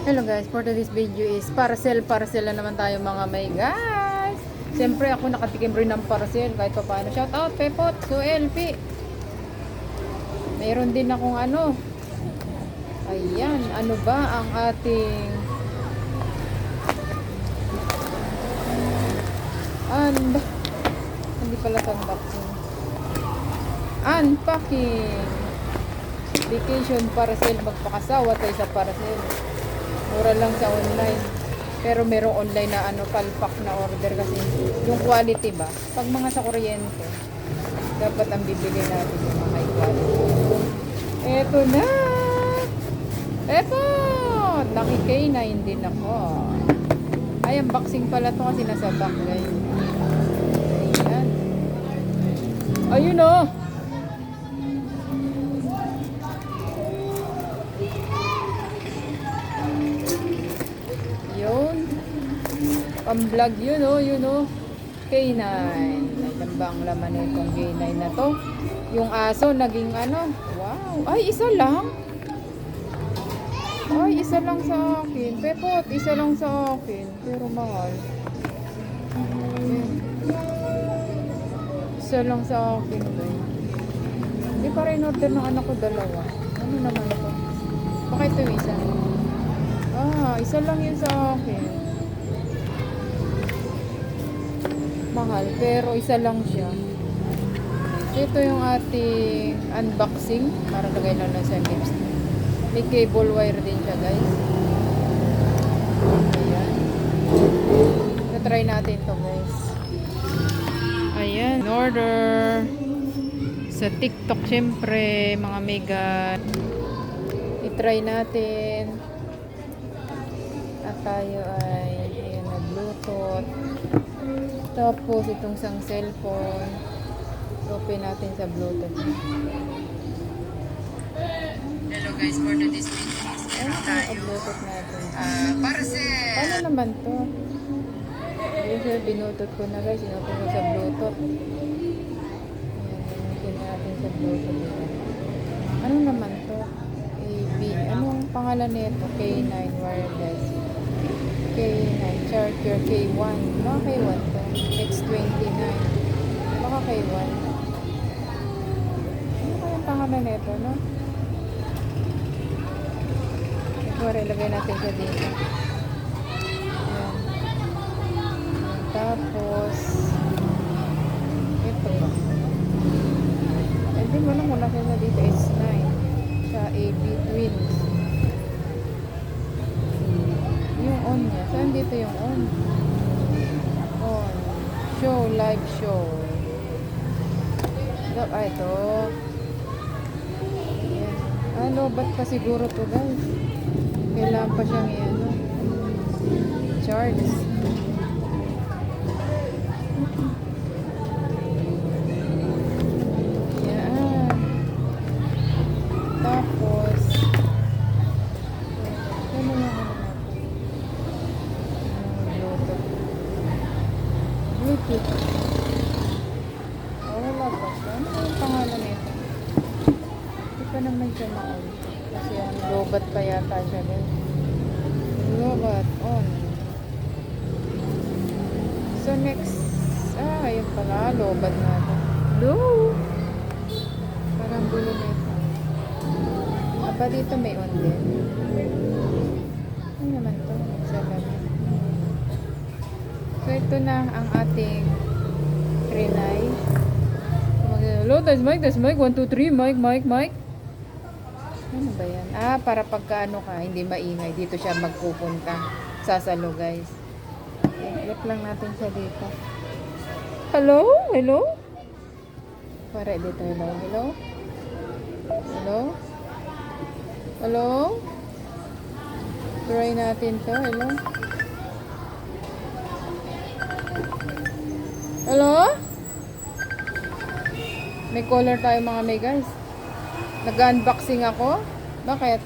Hello guys, for today's video is parcel na naman tayo mga may guys. Siyempre ako nakatikim rin ng parcel kahit pa paano. Shout out Pepot, so LP. Mayroon din akong ano. Ayan, ano ba ang ating hindi pala unboxing. Unpacking. Vacation parcel, magpakasawa tayo sa parcel. Mura lang sa online. Pero merong online na palpak na order kasi yung quality ba? Pag mga sa kuryente, dapat ang bibili natin yung mga high quality. Eto na! Eto! Naki K9 din ako. Ay, unboxing pala to kasi nasa back guys. Ayan. Ayun o! Pang-vlog yun o. K9. Ayan ba ang laman nitong K9 na to? Yung aso naging ano. Wow. Ay, isa lang. Ay, isa lang sa akin. Pepot, isa lang sa akin. Pero mahal. Ayan. Isa lang sa akin. Hindi pa rin order ng anak ko dalawa. Ano naman to? Bakit ito isa? Isa lang yun sa akin. Mahal, pero isa lang siya. Ito yung ating unboxing. Para lagay lang sa lips. May cable wire din siya guys. Ayan. Try natin to guys. Ayan, order sa TikTok syempre mga mega. I-try natin. At tayo ay ayan, na Bluetooth. Tapos itong isang cellphone. Open natin sa Bluetooth. Hello guys, for today's video is meron tayo Bluetooth natin. parcel. Paano naman to? Usually binutot ko na guys. Inopen ko sa Bluetooth. Ayan, inopen natin sa Bluetooth. Ano naman to? Anong pangalan nito? K9 wireless. K9 charger K1. Baka K1 to. X29. Baka K1. Ano kaya pangalan nito, no? Ito, ilagay natin siya dito. Ayan. Tapos, ito ba? Hindi mo lang muna siya dito. S9. Sa AB Twins. Yung on niya. Saan dito yung on? On. Show. Live show. Ito. Ayan. Ba't pa siguro to guys? Kailangan pa siyang charge. Yan. Tapos ano na Bluetooth. Wala pa siya. Ano yung pangalan nito? Hindi pa naman siya ma-on. Kasi lobat pa yata siya guys. Lobat on. So next, ayun pala, lobat natin. Blue! Parang blue nito. Aba dito may on din. Ano naman to? Salamat. So ito na ang ating relay. Hello, that's Mike. 1, 2, 3. Mike. Ano ba yan? Para pagka hindi maingay. Dito siya magpupunta. Sasalo guys. I-click lang natin siya dito. Hello? Para dito. Hello? Try natin to. Hello? May color tayo mga may guys. Nag-unboxing ako. Bakit?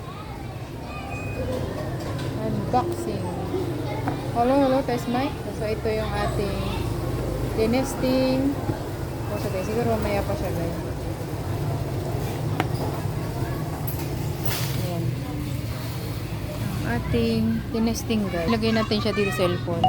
Unboxing. Hello, test mic. So ito yung ating tinesting. Siguro mamaya pa siya guys. Ayan. ating tinesting guys. Ilagay natin siya dito sa cellphone.